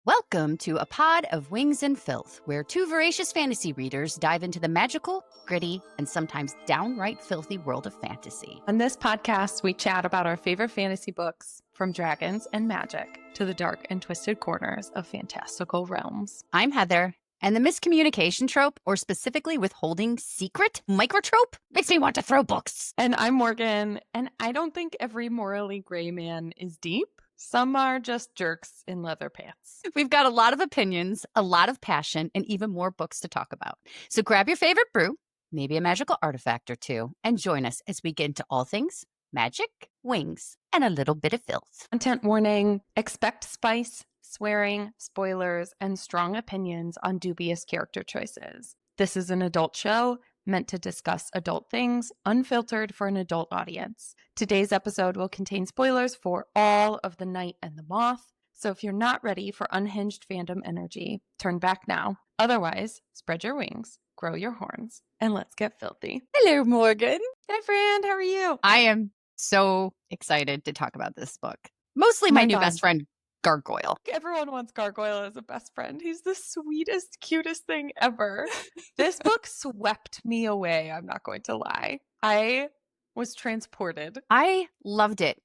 Welcome to A Pod of Wings and Filth, where two voracious fantasy readers dive into the magical, gritty, and sometimes downright filthy world of fantasy. On this podcast, we chat about our favorite fantasy books, from dragons and magic to the dark and twisted corners of fantastical realms. I'm Heather, and the miscommunication trope, or specifically withholding secret microtrope, makes me want to throw books. And I'm Morgan, and I don't think every morally gray man is deep. Some are just jerks in leather pants. We've got a lot of opinions, a lot of passion, and even more books to talk about. So grab your favorite brew, maybe a magical artifact or two, and join us as we get into all things magic, wings, and a little bit of filth. Content warning: expect spice, swearing, spoilers, and strong opinions on dubious character choices. This is an adult show meant to discuss adult things, unfiltered for an adult audience. Today's episode will contain spoilers for all of The Night and the Moth, so if you're not ready for unhinged fandom energy, turn back now. Otherwise, spread your wings, grow your horns, and let's get filthy. Hello, Morgan. Hi, Fran. How are you? I am so excited to talk about this book. Mostly my new best friend, Gargoyle. Everyone wants Gargoyle as a best friend. He's the sweetest, cutest thing ever. This book swept me away, I'm not going to lie. I was transported. I loved it.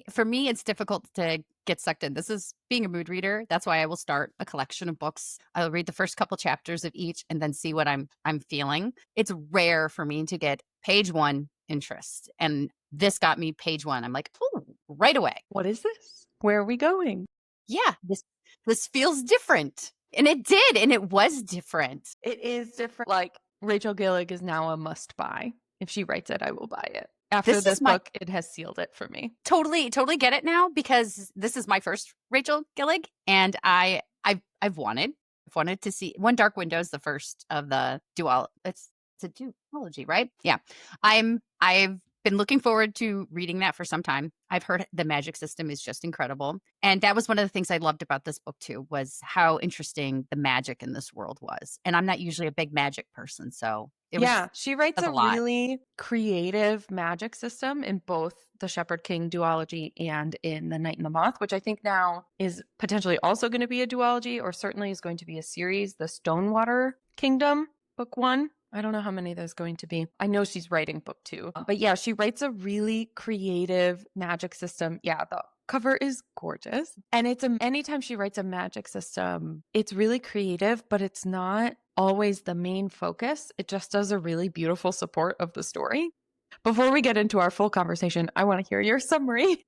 For me, it's difficult to get sucked in. This is being a mood reader. That's why I will start a collection of books. I'll read the first couple chapters of each and then see what I'm feeling. It's rare for me to get page one interest. And this got me page one. I'm like, oh, right away. What is this? Where are we going? Yeah, this feels different. And it did, and it was different. It is different. Like, Rachel Gillig is now a must buy. If she writes it, I will buy it. After this book, it has sealed it for me. Totally get it now, because this is my first Rachel Gillig, and I've wanted to see One Dark Window is the first of the dual. It's a duology, right? Yeah, I've been looking forward to reading that for some time. I've heard the magic system is just incredible. And that was one of the things I loved about this book too, was how interesting the magic in this world was. And I'm not usually a big magic person, so she writes a really creative magic system in both the Shepherd King duology and in The Night and the Moth, which I think now is potentially also going to be a duology, or certainly is going to be a series, the Stonewater Kingdom, book 1. I don't know how many there's going to be. I know she's writing book 2. But yeah, she writes a really creative magic system. Yeah, the cover is gorgeous. And anytime she writes a magic system, it's really creative, but it's not always the main focus. It just does a really beautiful support of the story. Before we get into our full conversation, I want to hear your summary.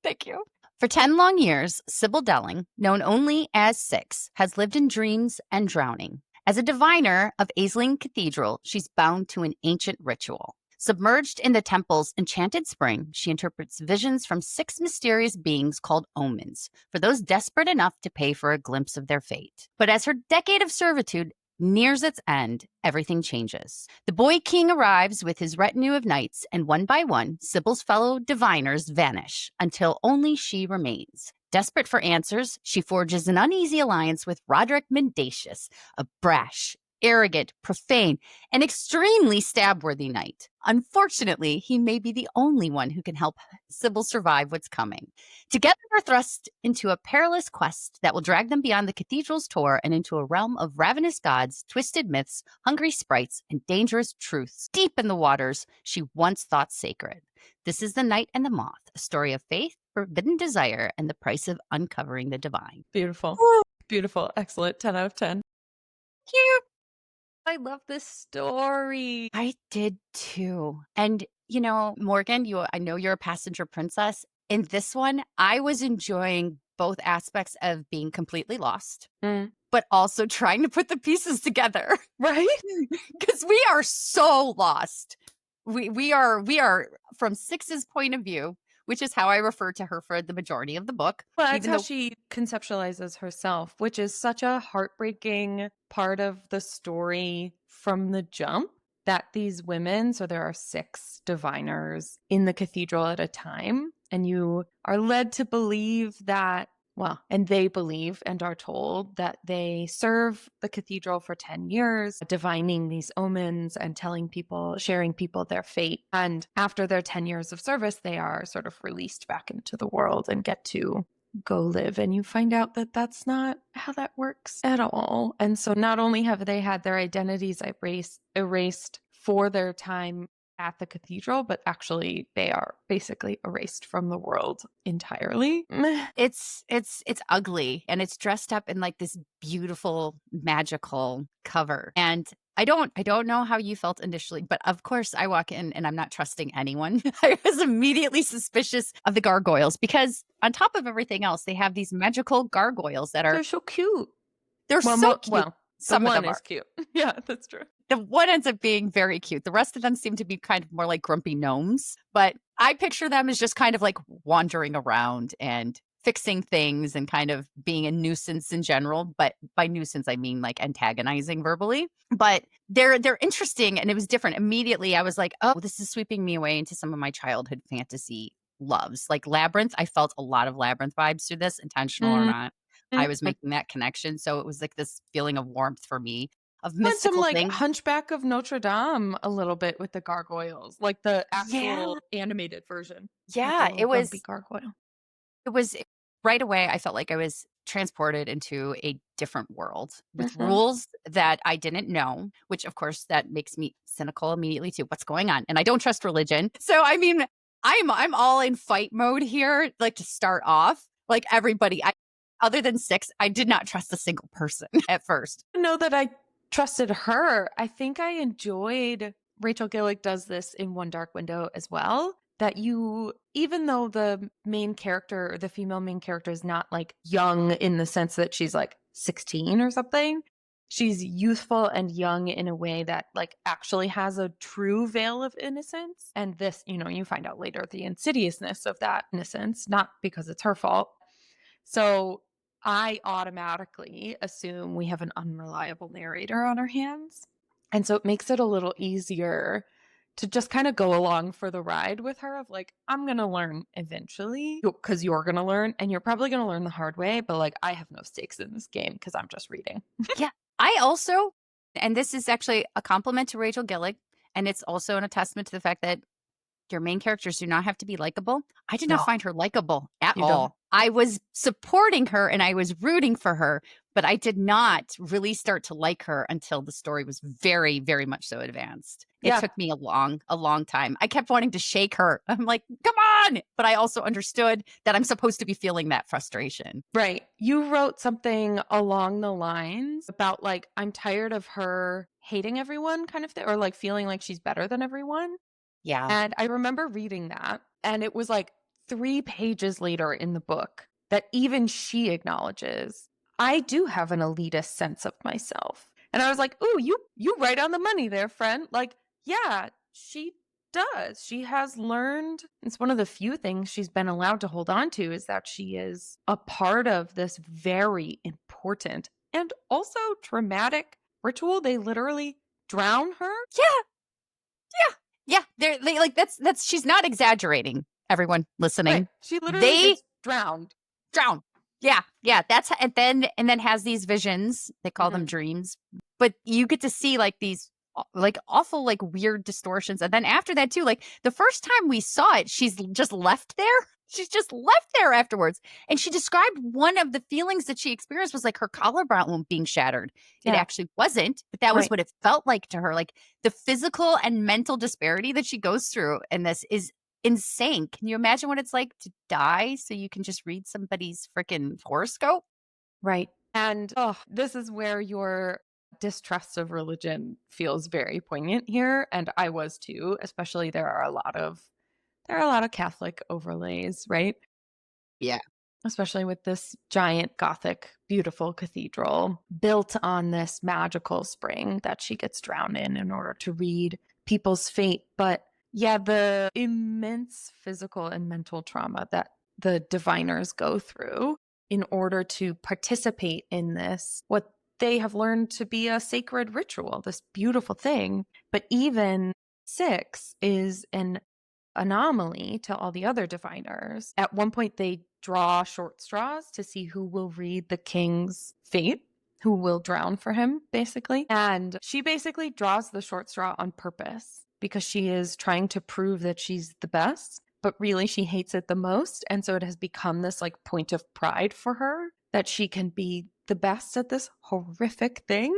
Thank you. For 10 long years, Sybil Delling, known only as Six, has lived in dreams and drowning. As a diviner of Aisling Cathedral, she's bound to an ancient ritual. Submerged in the temple's enchanted spring, she interprets visions from 6 mysterious beings called omens, for those desperate enough to pay for a glimpse of their fate. But as her decade of servitude nears its end, everything changes. The boy king arrives with his retinue of knights, and one by one, Sybil's fellow diviners vanish, until only she remains. Desperate for answers, she forges an uneasy alliance with Roderick Mendacious, a brash, arrogant, profane, and extremely stab-worthy knight. Unfortunately, he may be the only one who can help Sybil survive what's coming. Together, they're thrust into a perilous quest that will drag them beyond the cathedral's door and into a realm of ravenous gods, twisted myths, hungry sprites, and dangerous truths deep in the waters she once thought sacred. This is The Night and the Moth, a story of faith, forbidden desire, and the price of uncovering the divine. Beautiful. Beautiful. Excellent. 10 out of 10. Cute. I love this story. I did too. And, Morgan, I know you're a passenger princess. In this one, I was enjoying both aspects of being completely lost, but also trying to put the pieces together. Right? Because we are so lost. We are from Six's point of view, which is how I refer to her for the majority of the book. Well, that's how she conceptualizes herself, which is such a heartbreaking part of the story from the jump, that these women, so there are 6 diviners in the cathedral at a time, and you are led to believe that, and they believe and are told that they serve the cathedral for 10 years, divining these omens and sharing people their fate. And after their 10 years of service, they are sort of released back into the world and get to go live. And you find out that that's not how that works at all. And so not only have they had their identities erased for their time at the cathedral, but actually they are basically erased from the world entirely. It's ugly, and it's dressed up in like this beautiful magical cover. And I don't know how you felt initially, but of course I walk in and I'm not trusting anyone. I was immediately suspicious of the gargoyles because on top of everything else, they have these magical gargoyles that They're so cute. They're so cute. Well, some the of one them is are cute. Yeah, that's true. The one ends up being very cute. The rest of them seem to be kind of more like grumpy gnomes, but I picture them as just kind of like wandering around and fixing things and kind of being a nuisance in general. But by nuisance, I mean like antagonizing verbally. But they're interesting, and it was different. Immediately, I was like, oh, this is sweeping me away into some of my childhood fantasy loves. Like Labyrinth, I felt a lot of Labyrinth vibes through this, intentional or not. I was making that connection. So it was like this feeling of warmth for me, of mystical some like things. Hunchback of Notre Dame a little bit with the gargoyles, like the actual animated version. Yeah, it was gargoyle. It was right away. I felt like I was transported into a different world with rules that I didn't know, which of course that makes me cynical immediately too. What's going on? And I don't trust religion. So I mean, I'm all in fight mode here, like to start off. Like everybody, other than Six, I did not trust a single person at first. I know that I trusted her. I think I enjoyed Rachel Gillig does this in One Dark Window as well. That you, even though the main character or the female main character is not like young in the sense that she's like 16 or something, she's youthful and young in a way that like actually has a true veil of innocence. And this, you find out later the insidiousness of that innocence, not because it's her fault. So I automatically assume we have an unreliable narrator on our hands. And so it makes it a little easier to just kind of go along for the ride with her of like, I'm going to learn eventually because you're going to learn, and you're probably going to learn the hard way. But like, I have no stakes in this game because I'm just reading. Yeah. I also, and this is actually a compliment to Rachel Gillig, and it's also a testament to the fact that your main characters do not have to be likable. I did not find her likable at all. I was supporting her and I was rooting for her, but I did not really start to like her until the story was very, very much so advanced. It took me a long time. I kept wanting to shake her. I'm like, come on. But I also understood that I'm supposed to be feeling that frustration. Right. You wrote something along the lines about like, I'm tired of her hating everyone kind of thing, or like feeling like she's better than everyone. Yeah. And I remember reading that, and it was like 3 pages later in the book that even she acknowledges, I do have an elitist sense of myself. And I was like, ooh, you right on the money there, friend. Like, yeah, she does. She has learned. It's one of the few things she's been allowed to hold on to, is that she is a part of this very important and also traumatic ritual. They literally drown her. Yeah, they're like that's she's not exaggerating. Everyone listening, right. She literally gets drowned. Yeah, that's and then has these visions. They call them dreams, but you get to see like these like awful like weird distortions. And then after that too, like the first time we saw it, she's just left there. She's just left there afterwards. And she described one of the feelings that she experienced was like her collarbone being shattered. It actually wasn't, but that was what it felt like to her. Like the physical and mental disparity that she goes through in this is insane. Can you imagine what it's like to die so you can just read somebody's freaking horoscope? Right. And this is where your distrust of religion feels very poignant here. And I was too, especially there are a lot of Catholic overlays, right? Yeah. Especially with this giant Gothic, beautiful cathedral built on this magical spring that she gets drowned in order to read people's fate. But yeah, the immense physical and mental trauma that the diviners go through in order to participate in this, what they have learned to be a sacred ritual, this beautiful thing. But even Six is an anomaly to all the other diviners. At one point, they draw short straws to see who will read the king's fate, who will drown for him, basically. And she basically draws the short straw on purpose because she is trying to prove that she's the best. but really she hates it the most. And so it has become this like point of pride for her that she can be the best at this horrific thing.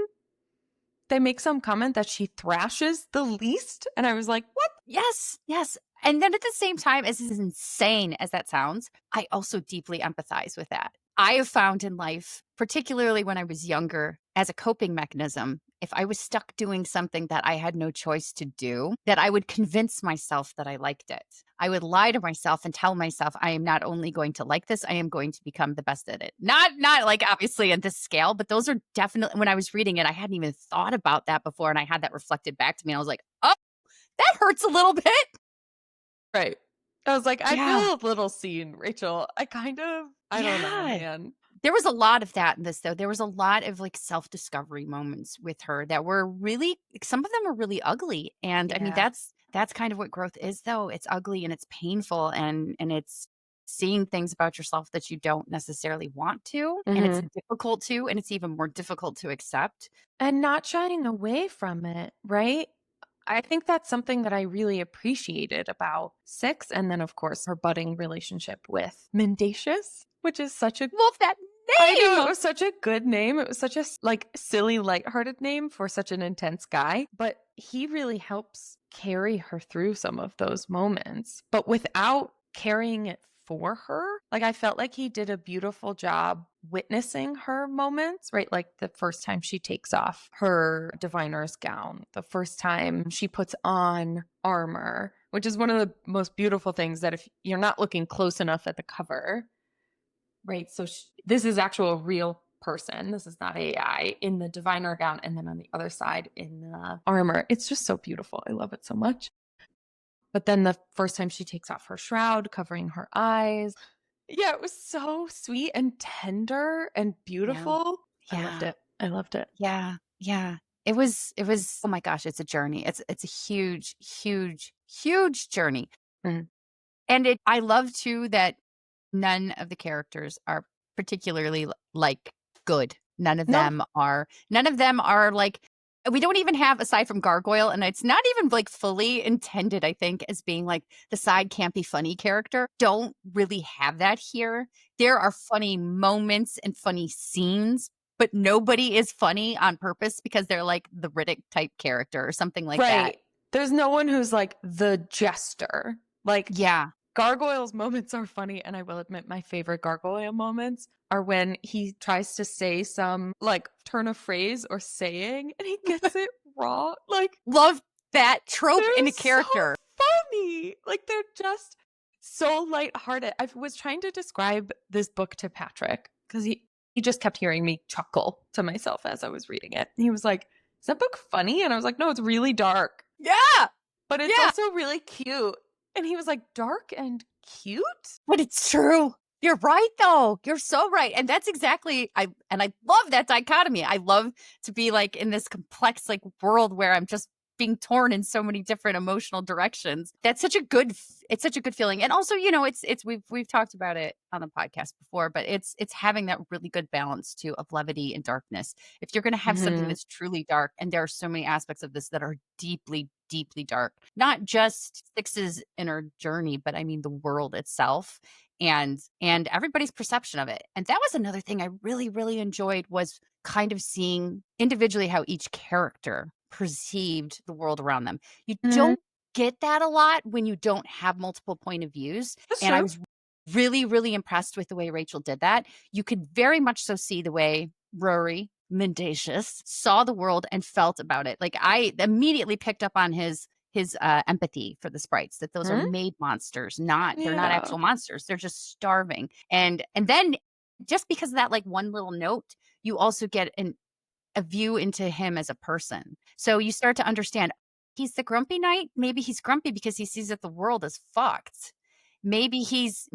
They make some comment that she thrashes the least. And I was like, what? Yes, yes. And then at the same time, as insane as that sounds, I also deeply empathize with that. I have found in life, particularly when I was younger, as a coping mechanism, if I was stuck doing something that I had no choice to do, that I would convince myself that I liked it. I would lie to myself and tell myself I am not only going to like this, I am going to become the best at it. Not like obviously at this scale, but those are definitely when I was reading it, I hadn't even thought about that before. And I had that reflected back to me. And I was like, oh, that hurts a little bit. Right. I was like, I Yeah. feel a little seen, Rachel. I don't know, Yeah. man. There was a lot of that in this, though. There was a lot of like self-discovery moments with her that were really, some of them were really ugly. And I mean, Yeah. that's kind of what growth is, though. It's ugly and it's painful and it's seeing things about yourself that you don't necessarily want to. And it's Hmm. difficult to, and it's even more difficult to accept. And not shying away from it, right? I think that's something that I really appreciated about Six. And then, of course, her budding relationship with Mendacious, which is such a Love that I know, it name. was such a good name. It was such a like silly, lighthearted name for such an intense guy, but he really helps carry her through some of those moments, but without carrying it for her. Like I felt like he did a beautiful job witnessing her moments, right? Like the first time she takes off her diviner's gown, the first time she puts on armor, which is one of the most beautiful things that if you're not looking close enough at the cover, right? So this is actual real person. This is not AI in the diviner gown. And then on the other side in the armor. It's just so beautiful. I love it so much. But then the first time she takes off her shroud, covering her eyes. Yeah, it was so sweet and tender and Yeah. beautiful. I loved Yeah. it. I loved it. Yeah. Yeah. It was oh my gosh, it's a journey. It's a huge, huge, huge journey. Mm. And I love too that none of the characters are particularly like good. No, None of them are like we don't even have aside from Gargoyle and it's not even like fully intended I think as being like the side can't be funny character. Don't really have that here. There are funny moments and funny scenes, but nobody is funny on purpose because they're like the Riddick type character or something like that. right. There's no one who's like the jester. Like Yeah. Gargoyle's moments are funny, and I will admit my favorite Gargoyle moments are when he tries to say some like turn of phrase or saying and he gets it wrong. Like Love that trope in they're a so character. funny. Like they're just so lighthearted. I was trying to describe this book to Patrick because he just kept hearing me chuckle to myself as I was reading it. He was like, "Is that book funny?" And I was like, "No, it's really dark, Yeah. but it's Yeah. also really cute." And he was like, "Dark and cute?" But it's true. You're right though. You're so right. And that's exactly I love that dichotomy. I love to be like in this complex like world where I'm just being torn in so many different emotional directions. That's such a good it's such a good feeling. And also, you know, it's we've talked about it on the podcast before, but it's having that really good balance too of levity and darkness. If you're going to have something Mhm. that's truly dark and there are so many aspects of this that are deeply deeply dark, not just Six's inner journey, but I mean the world itself and everybody's perception of it. And that was another thing I really really enjoyed was kind of seeing individually how each character perceived the world around them. You Mhm. don't get that a lot when you don't have multiple point of views, That's and I true. was really really impressed with the way Rachel did that. You could very much so see the way Rory Mendacious saw the world and felt about it. Like I immediately picked up on his empathy for the sprites that those are Hmm? made monsters, not they're not Yeah. actual monsters. They're just starving. And then just because of that like one little note, you also get a view into him as a person. So you start to understand he's the grumpy knight. Maybe he's grumpy because he sees that the world is fucked. Maybe he's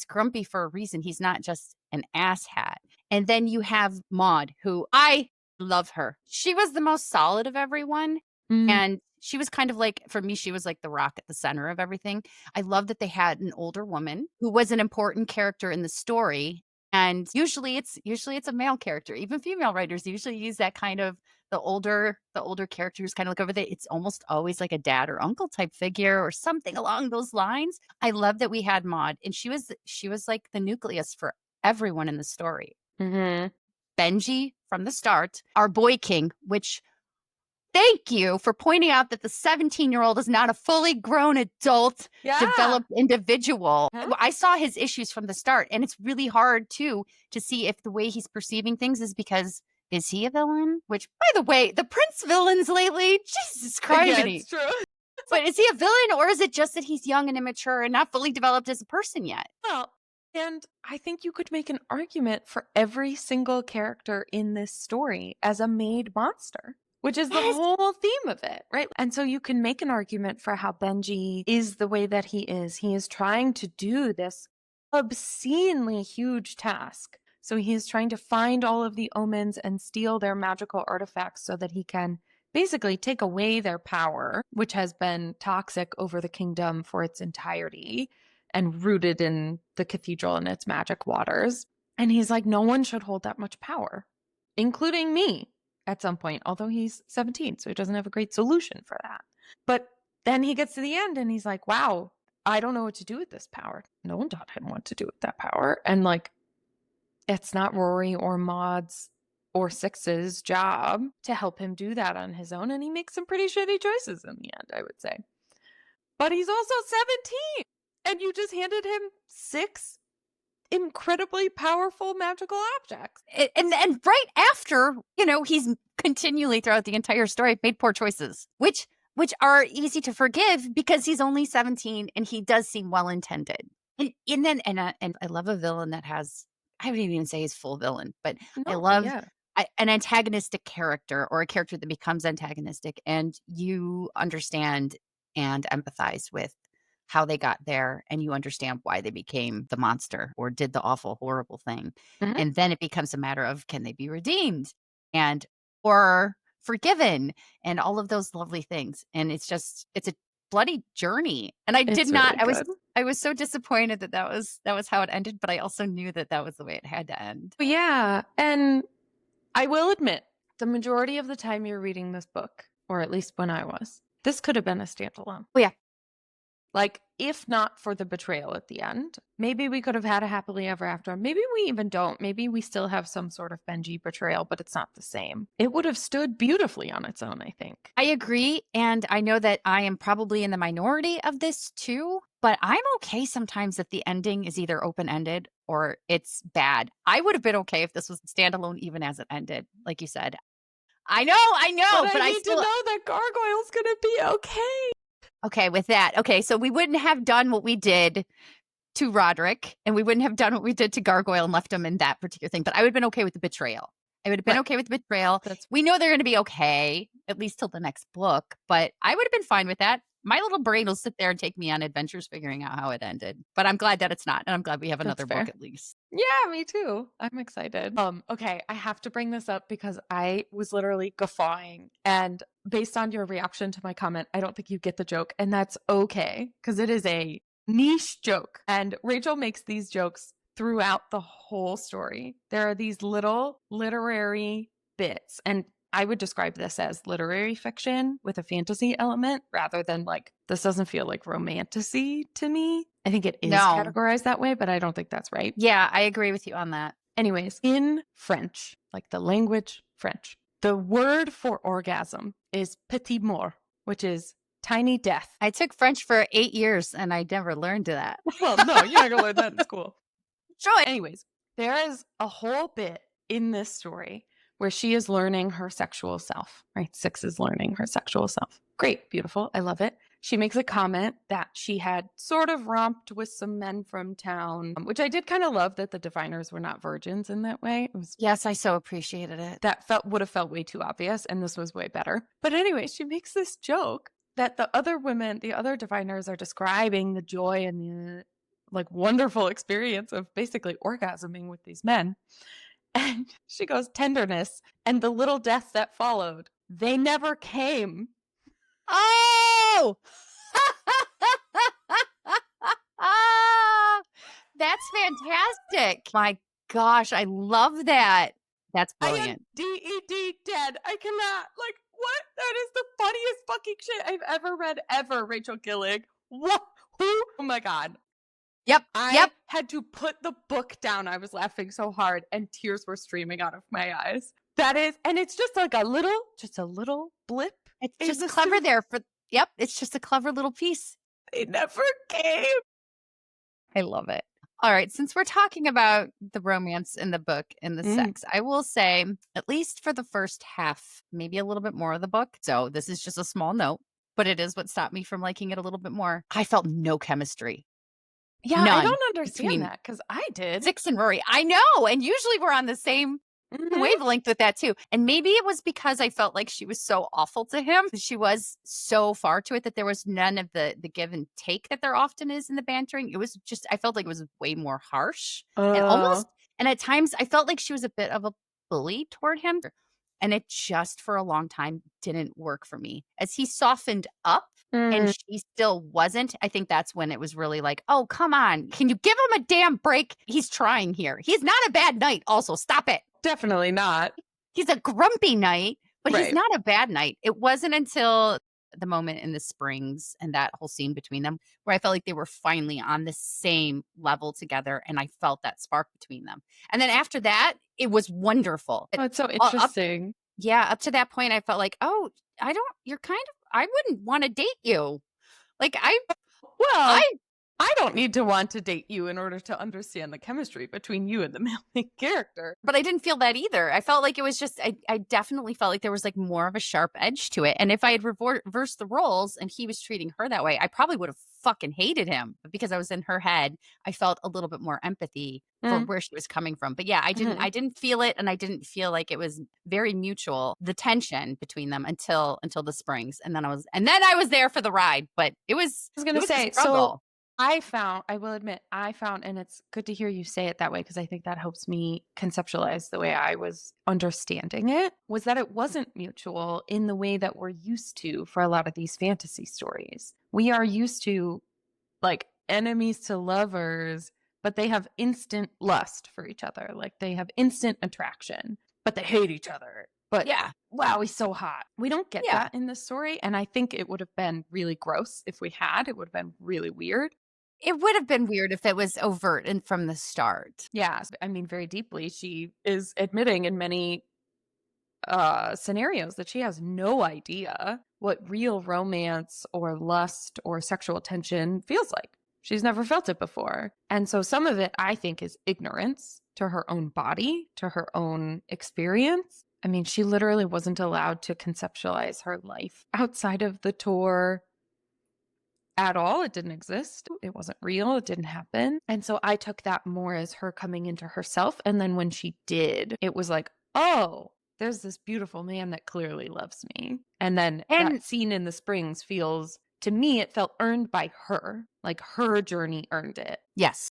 grumpy for a reason. He's not just an asshat. And then you have Maud, who I love her. She was the most solid of everyone. Mm. And she was kind of like, for me, she was like the rock at the center of everything. I love that they had an older woman who was an important character in the story And usually it's a male character. Even female writers usually use that kind of the older characters kind of look over there. It's almost always like a dad or uncle type figure or something along those lines. I love that we had Maud, and she was like the nucleus for everyone in the story. Mm-hmm. Benji from the start, our boy king, which thank you for pointing out that the 17-year-old is not a fully grown adult, developed individual. Huh? I saw his issues from the start, and it's really hard, too, to see if the way he's perceiving things is because, is he a villain? Which, by the way, the Prince villains lately, Jesus Christ. Yeah, it's true. But is he a villain, or is it just that he's young and immature and not fully developed as a person yet? Well, and I think you could make an argument for every single character in this story as a made monster, which is the whole theme of it, right? And so you can make an argument for how Benji is the way that he is. He is trying to do this obscenely huge task. So he is trying to find all of the omens and steal their magical artifacts so that he can basically take away their power, which has been toxic over the kingdom for its entirety and rooted in the cathedral and its magic waters. And he's like, no one should hold that much power, including me at some point, although he's 17, so he doesn't have a great solution for that. But then he gets to the end and he's like, wow, I don't know what to do with this power. No one taught him what to do with that power. And like, it's not Rory or Maud's or Six's job to help him do that on his own. And he makes some pretty shitty choices in the end, I would say. But he's also 17. And you just handed him 6 incredibly powerful magical objects. And right after, he's continually throughout the entire story made poor choices, which are easy to forgive because he's only 17 and he does seem well-intended. And I love a villain that has, I wouldn't even say he's full villain, but I love an antagonistic character or a character that becomes antagonistic and you understand and empathize with how they got there and you understand why they became the monster or did the awful, horrible thing. Mhm. And then it becomes a matter of, can they be redeemed or forgiven and all of those lovely things. And it's a bloody journey. And I was so disappointed that was how it ended, but I also knew that was the way it had to end. Yeah. And I will admit, the majority of the time you're reading this book, or at least when I was, this could have been a standalone. Oh, yeah. Like, if not for the betrayal at the end, maybe we could have had a happily ever after. Maybe we even don't. Maybe we still have some sort of Benji betrayal, but it's not the same. It would have stood beautifully on its own, I think. I agree. And I know that I am probably in the minority of this too, but I'm okay sometimes if the ending is either open-ended or it's bad. I would have been okay if this was standalone even as it ended, like you said. I know, but I need to know that Gargoyle's going to be okay. Okay, with that. Okay, so we wouldn't have done what we did to Roderick, and we wouldn't have done what we did to Gargoyle and left him in that particular thing, but I would have been okay with the betrayal. I would have been okay with the betrayal. We know they're going to be okay, at least till the next book, but I would have been fine with that. My little brain will sit there and take me on adventures figuring out how it ended. But I'm glad that it's not, and I'm glad we have another book at least. Yeah, me too. I'm excited. Okay, I have to bring this up because I was literally guffawing. And based on your reaction to my comment, I don't think you get the joke. And that's okay, because it is a niche joke. And Rachel makes these jokes throughout the whole story. There are these little literary bits. And I would describe this as literary fiction with a fantasy element rather than like, this doesn't feel like romantasy to me. I think it is categorized that way, but I don't think that's right. Yeah, I agree with you on that. Anyways, in French, like the language French, the word for orgasm is petit mort, which is tiny death. I took French for 8 years and I never learned that. Well, no, you're not going to learn that in school. Sure. Anyways, there is a whole bit in this story where she is learning her sexual self, right? Six is learning her sexual self. Great, beautiful. I love it. She makes a comment that she had sort of romped with some men from town, which I did kind of love that the diviners were not virgins in that way. Yes, I so appreciated it. That would have felt way too obvious, and this was way better. But anyway, she makes this joke that the other women, the other diviners are describing the joy and the like wonderful experience of basically orgasming with these men. And she goes, tenderness and the little death that followed, they never came. Oh! That's fantastic. My gosh, I love that. That's I am brilliant. DED dead. I cannot. Like, what? That is the funniest fucking shit I've ever read ever, Rachel Gillig. What? Who? Oh my God. Yep. I had to put the book down. I was laughing so hard and tears were streaming out of my eyes. That is, and it's just like a little blip. It's just clever there for, yep, it's just a clever little piece. It never came. I love it. All right, since we're talking about the romance in the book and the sex, I will say, at least for the first half, maybe a little bit more of the book. So this is just a small note, but it is what stopped me from liking it a little bit more. I felt no chemistry. Yeah, None I don't understand that because I did. Six and Rory. I know. And usually we're on the same wavelength with that too. And maybe it was because I felt like she was so awful to him. She was so far to it that there was none of the give and take that there often is in the bantering. It was just, I felt like it was way more harsh and at times I felt like she was a bit of a bully toward him. And it just for a long time didn't work for me. As he softened up and she still wasn't, I think that's when it was really like, oh, come on. Can you give him a damn break? He's trying here. He's not a bad knight. Also, stop it. Definitely not. He's a grumpy knight, but he's not a bad knight. It wasn't until the moment in the Springs and that whole scene between them where I felt like they were finally on the same level together and I felt that spark between them. And then after that, it was wonderful. Oh, it's so interesting. Up to that point, I felt like, oh, I wouldn't want to date you. Like I don't need to want to date you in order to understand the chemistry between you and the male main character. But I didn't feel that either. I felt like it was just, I definitely felt like there was like more of a sharp edge to it. And if I had reversed the roles and he was treating her that way, I probably would have fucking hated him. But because I was in her head, I felt a little bit more empathy for where she was coming from. But yeah, I didn't feel it. And I didn't feel like it was very mutual, the tension between them until the Springs. And then I was there for the ride. But it was, I was going to say, so I will admit, and it's good to hear you say it that way because I think that helps me conceptualize the way I was understanding it, was that it wasn't mutual in the way that we're used to for a lot of these fantasy stories. We are used to like enemies to lovers, but they have instant lust for each other. Like they have instant attraction, but they hate each other. But yeah, wow, he's so hot. We don't get that in this story. And I think it would have been really gross if we had. It would have been really weird. It would have been weird if it was overt and from the start. Yeah. I mean, very deeply, she is admitting in many scenarios that she has no idea what real romance or lust or sexual tension feels like. She's never felt it before. And so some of it, I think, is ignorance to her own body, to her own experience. I mean, she literally wasn't allowed to conceptualize her life outside of the tour at all. It didn't exist. It wasn't real. It didn't happen. And so I took that more as her coming into herself. And then when she did, it was like, oh, there's this beautiful man that clearly loves me. And then that scene in the Springs feels, to me, it felt earned by her. Like her journey earned it. Yes.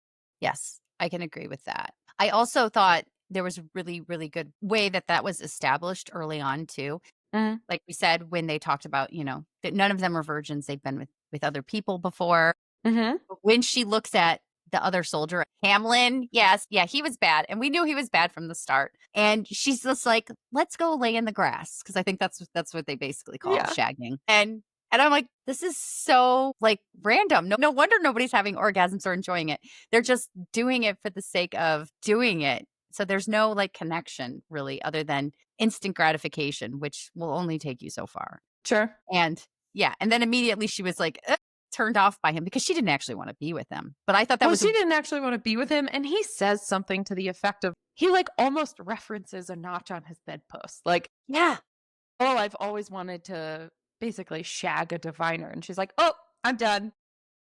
Yes. I can agree with that. I also thought there was a really, really good way that was established early on too. Like we said, when they talked about, that none of them are virgins. They've been with other people before. But when she looks at the other soldier, Hamlin, he was bad. And we knew he was bad from the start. And she's just like, let's go lay in the grass. Because I think that's what they basically call shagging. And I'm like, this is so like random. No wonder nobody's having orgasms or enjoying it. They're just doing it for the sake of doing it. So there's no like connection really other than instant gratification, which will only take you so far. Sure. And and then immediately she was like turned off by him because she didn't actually want to be with him. But I thought that she didn't actually want to be with him. And he says something to the effect of, he like almost references a notch on his bedpost. Like, oh, I've always wanted to basically shag a diviner. And she's like, oh, I'm done.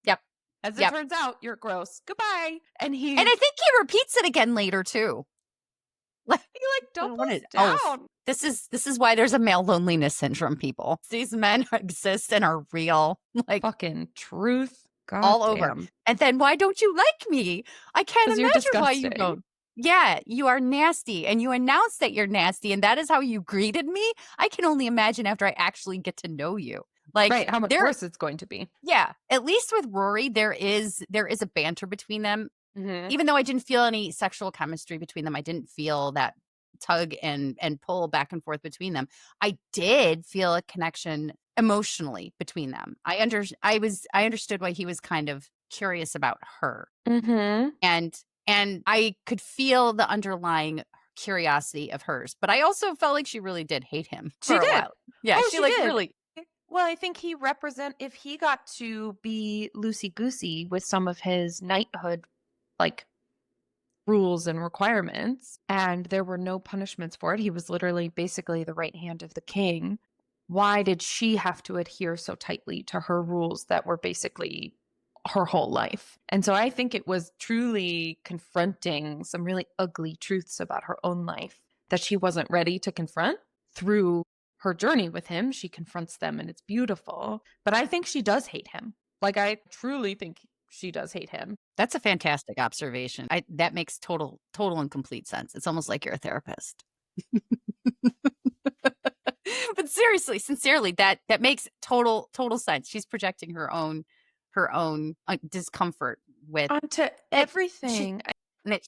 Yep. As it turns out, you're gross. Goodbye. And I think he repeats it again later too. Like he like doubles down. Oh, this is why there's a male loneliness syndrome, people. These men exist and are real. Like fucking truth. God all over. And then why don't you like me? I can't imagine why you don't. Yeah, you are nasty. And you announced that you're nasty, and that is how you greeted me. I can only imagine after I actually get to know you. Like how much worse it's going to be. Yeah. At least with Rory, there is a banter between them. Even though I didn't feel any sexual chemistry between them, I didn't feel that tug and pull back and forth between them. I did feel a connection emotionally between them. I understood why he was kind of curious about her. And I could feel the underlying curiosity of hers, but I also felt like she really did hate him for a while. Yeah, Oh, she like did. really. Well, I think if he got to be loosey-goosey with some of his knighthood, like, rules and requirements, and there were no punishments for it, he was literally basically the right hand of the king, why did she have to adhere so tightly to her rules that were basically her whole life? And so I think it was truly confronting some really ugly truths about her own life that she wasn't ready to confront. Through her journey with him, she confronts them and it's beautiful. But I think she does hate him. Like, I truly think she does hate him. That's a fantastic observation. That makes total and complete sense. It's almost like you're a therapist. But seriously, sincerely, that makes total sense. She's projecting her own discomfort with onto everything. And it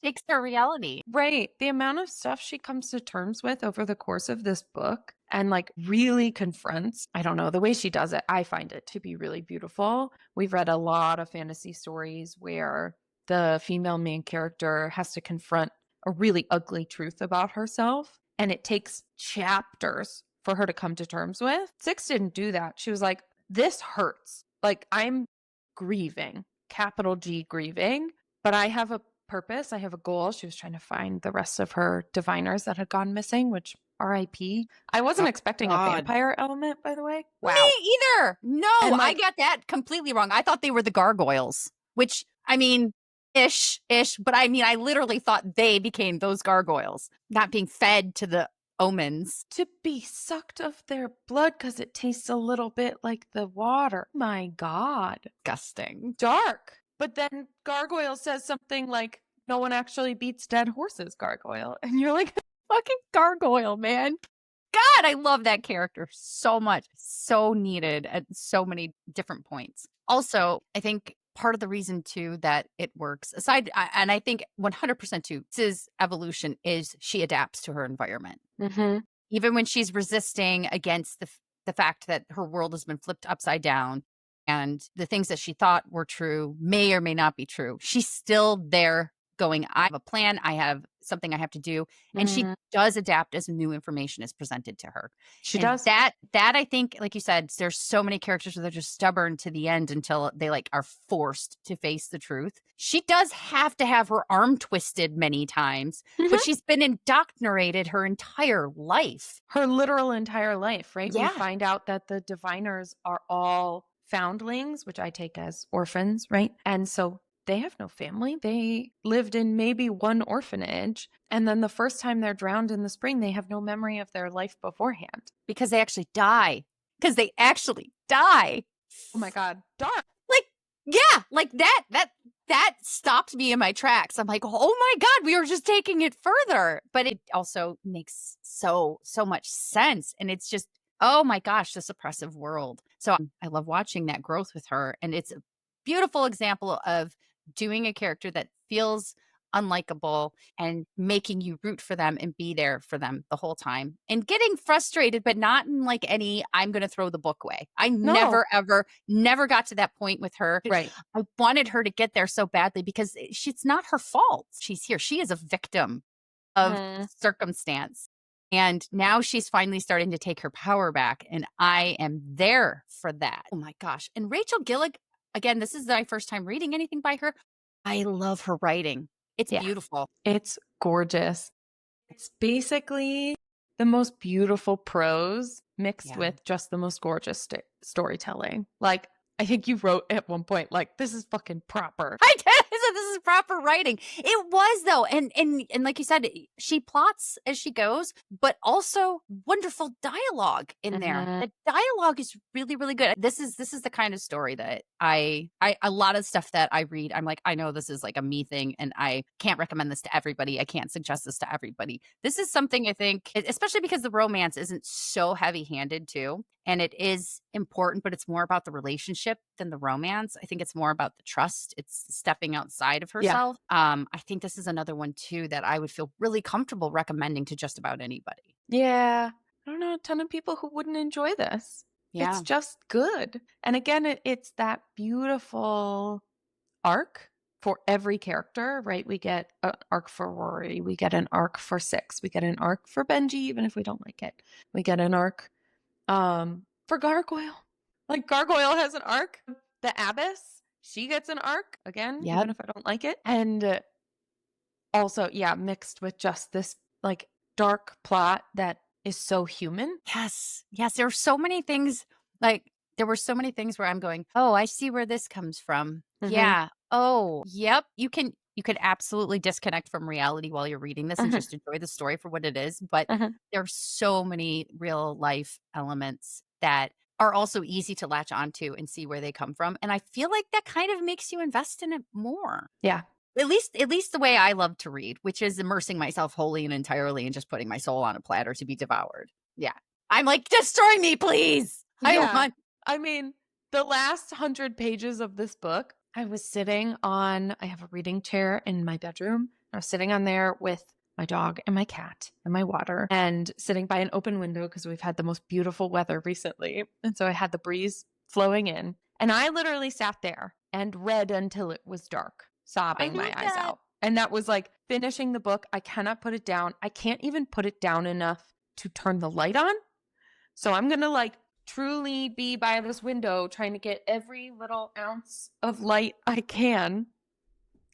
shakes her reality. Right. The amount of stuff she comes to terms with over the course of this book and like really confronts, I don't know, the way she does it, I find it to be really beautiful. We've read a lot of fantasy stories where the female main character has to confront a really ugly truth about herself, and it takes chapters for her to come to terms with. Six didn't do that. She was like, this hurts. Like, I'm grieving, capital G grieving, but I have a purpose. I have a goal. She was trying to find the rest of her diviners that had gone missing, which RIP. I wasn't expecting a vampire element, by the way. Wow. Me either. No, I got that completely wrong. I thought they were the gargoyles, which, I mean, ish, but I mean, I literally thought they became those gargoyles, not being fed to the omens. To be sucked of their blood because it tastes a little bit like the water. My God. Disgusting. Dark. But then Gargoyle says something like, no one actually beats dead horses, Gargoyle. And you're like, fucking Gargoyle, man. God, I love that character so much. So needed at so many different points. Also, I think part of the reason too that it works, aside, and I think 100% too, this evolution is she adapts to her environment. Even when she's resisting against the fact that her world has been flipped upside down, and the things that she thought were true may or may not be true. She's still there going, I have a plan. I have something I have to do. And she does adapt as new information is presented to her. She does. That I think, like you said, there's so many characters that are just stubborn to the end until they like are forced to face the truth. She does have to have her arm twisted many times, but she's been indoctrinated her entire life. Her literal entire life, right? Yeah. We find out that the diviners are all foundlings, which I take as orphans, right? And so they have no family. They lived in maybe one orphanage. And then the first time they're drowned in the spring, they have no memory of their life beforehand. Because they actually die. Oh my God. Dark. Like, yeah, like that stopped me in my tracks. I'm like, oh my God, we were just taking it further. But it also makes so much sense. And it's just, oh my gosh, this oppressive world. So I love watching that growth with her. And it's a beautiful example of doing a character that feels unlikable and making you root for them and be there for them the whole time and getting frustrated, but not in like any, I'm going to throw the book way. I never got to that point with her. Right. I wanted her to get there so badly because it's not her fault. She's here. She is a victim of circumstance. And now she's finally starting to take her power back. And I am there for that. Oh my gosh. And Rachel Gillig, again, this is my first time reading anything by her. I love her writing. It's beautiful. It's gorgeous. It's basically the most beautiful prose mixed with just the most gorgeous storytelling. Like, I think you wrote at one point, like, this is fucking proper. I did. I said, this is proper writing. It was, though. And like you said, she plots as she goes, but also wonderful dialogue in there. The dialogue is really, really good. This is the kind of story that I a lot of stuff that I read, I'm like, I know this is like a me thing, and I can't recommend this to everybody. I can't suggest this to everybody. This is something I think, especially because the romance isn't so heavy-handed too. and it is important, but it's more about the relationship than the romance. I think it's more about the trust. It's stepping outside of Yeah. herself. I think this is another one too that I would feel really comfortable recommending to just about anybody. Yeah. I don't know a ton of people who wouldn't enjoy this. It's Yeah. just good. And again, it's that beautiful arc for every character, right? We get an arc for Rory. We get an arc for Six. We get an arc for Benji, even if we don't like it. We get an arc for Gargoyle. Like Gargoyle has an arc. The Abbess, she gets an arc again, even if I don't like it. And also, yeah, mixed with just this like dark plot that is so human. Yes. Yes. There were so many things like there were so many things where I'm going, oh, I see where this comes from. Yeah. Oh, yep. You could absolutely disconnect from reality while you're reading this and just enjoy the story for what it is. But there's so many real life elements that are also easy to latch onto and see where they come from. And I feel like that kind of makes you invest in it more. Yeah. At least the way I love to read, which is immersing myself wholly and entirely and just putting my soul on a platter to be devoured. Yeah. I'm like, destroy me, please. Yeah. I mean, the last 100 pages of this book, I was sitting on, I have a reading chair in my bedroom. I was sitting on there with my dog and my cat and my water and sitting by an open window because we've had the most beautiful weather recently. And so I had the breeze flowing in. And I literally sat there and read until it was dark, sobbing my eyes out. And that was like finishing the book. I cannot put it down. I can't even put it down enough to turn the light on. So I'm going to like truly be by this window trying to get every little ounce of light I can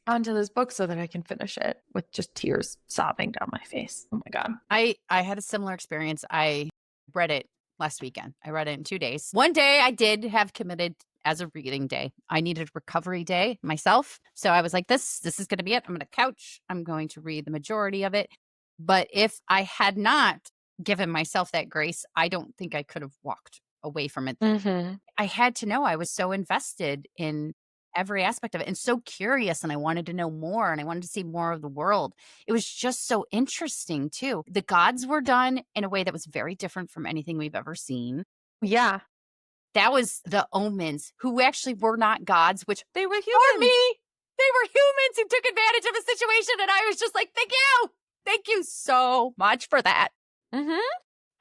onto this book so that I can finish it with just tears sobbing down my face. Oh my God. I had a similar experience. I read it last weekend. I read it in 2 days. One day I did have committed as a reading day. I needed a recovery day myself. So I was like, this is going to be it. I'm going to couch. I'm going to read the majority of it. But if I had not given myself that grace, I don't think I could have walked away from it. I had to know. I was so invested in every aspect of it and so curious, and I wanted to know more, and I wanted to see more of the world. It was just so interesting too. The gods were done in a way that was very different from anything we've ever seen. Yeah. That was the omens, who actually were not gods, which they were humans. For me, they were humans who took advantage of a situation, and I was just like, thank you. Thank you so much for that.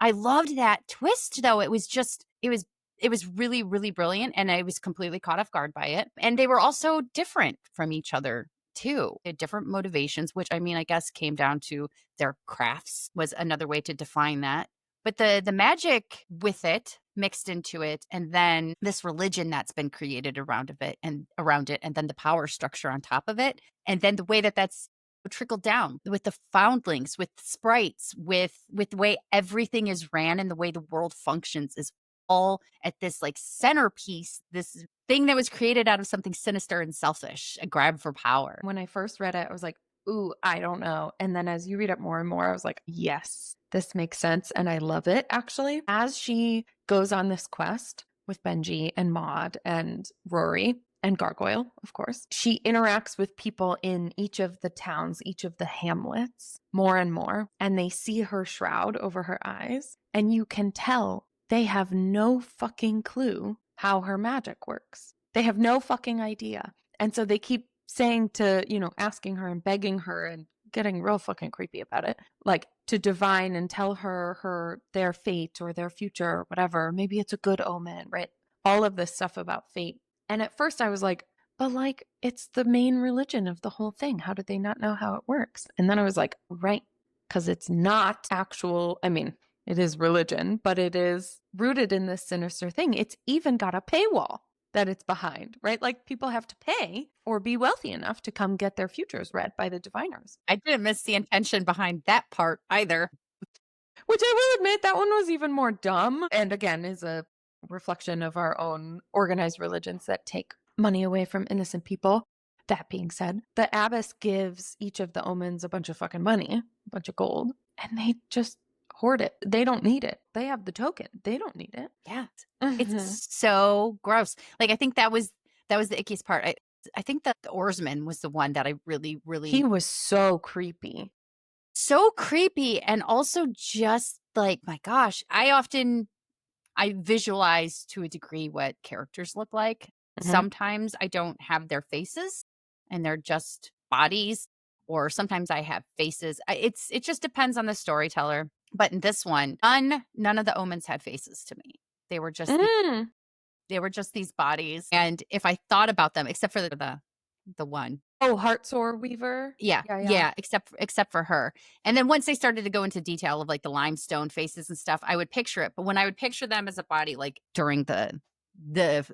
I loved that twist, though. It was just, it was really, really brilliant, and I was completely caught off guard by it. And they were also different from each other too. They had different motivations, which I mean, I guess came down to their crafts was another way to define that. But the magic with it mixed into it, and then this religion that's been created around it, and then the power structure on top of it, and then the way that that's trickled down with the foundlings, with sprites, with the way everything is ran and the way the world functions is all at this like centerpiece, this thing that was created out of something sinister and selfish, a grab for power. When I first read it, I was like, ooh, I don't know. And then as you read it more and more, I was like, yes, this makes sense. And I love it, actually. As she goes on this quest with Benji and Maud and Rory and Gargoyle, of course, she interacts with people in each of the towns, each of the hamlets more and more. And they see her shroud over her eyes. And you can tell they have no fucking clue how her magic works. They have no fucking idea. And so they keep saying to, asking her and begging her and getting real fucking creepy about it, like to divine and tell her their fate or their future or whatever. Maybe it's a good omen, right? All of this stuff about fate. And at first I was like, but like, it's the main religion of the whole thing. How did they not know how it works? And then I was like, right, because it's not actual, I mean, it is religion, but it is rooted in this sinister thing. It's even got a paywall that it's behind, right? Like people have to pay or be wealthy enough to come get their futures read by the diviners. I didn't miss the intention behind that part either. Which I will admit, that one was even more dumb. And again, is a reflection of our own organized religions that take money away from innocent people. That being said, the abbess gives each of the omens a bunch of fucking money, a bunch of gold, and they just hoard it. They don't need it. They have the token. They don't need it. Yeah. It's so gross. Like, I think that was the ickiest part. I think that the oarsman was the one that I really, really... He was so creepy. So creepy. And also just like, my gosh, I I visualize to a degree what characters look like. Mhm. Sometimes I don't have their faces and they're just bodies, or sometimes I have faces. It just depends on the storyteller. But in this one, none of the omens had faces to me. They were just Mm. they were just these bodies, and if I thought about them, except for the one. Oh, Heartsore Weaver? Yeah, Yeah, yeah. yeah, except for her. And then once they started to go into detail of, like, the limestone faces and stuff, I would picture it, but when I would picture them as a body, like, during the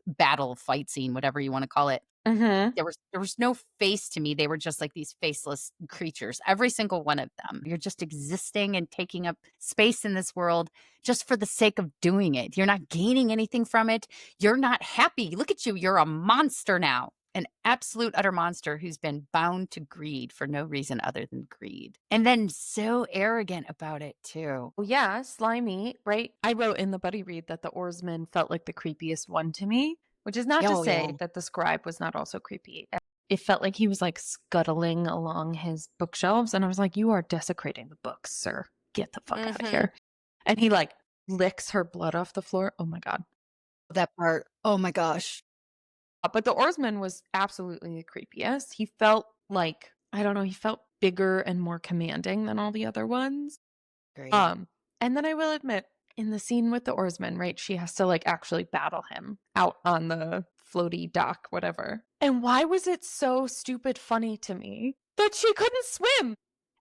battle fight scene, whatever you wanna call it, Mhm. there was no face to me, they were just like these faceless creatures, every single one of them. You're just existing and taking up space in this world just for the sake of doing it. You're not gaining anything from it. You're not happy. Look at you, you're a monster now. An absolute utter monster who's been bound to greed for no reason other than greed. And then so arrogant about it too. Well, yeah, slimy, right? I wrote in the buddy read that the oarsman felt like the creepiest one to me, which is not to Oh, yeah. say that the scribe was not also creepy. It felt like he was like scuttling along his bookshelves, and I was like, "You are desecrating the books, sir. Get the fuck out of Mhm. here." And he like licks her blood off the floor. Oh my god. That part. Oh my gosh. But the oarsman was absolutely the creepiest. He felt like, I don't know, he felt bigger and more commanding than all the other ones. Great. Um, and then I will admit, in the scene with the oarsman, right, she has to like actually battle him out on the floaty dock, whatever. And why was it so stupid funny to me that she couldn't swim?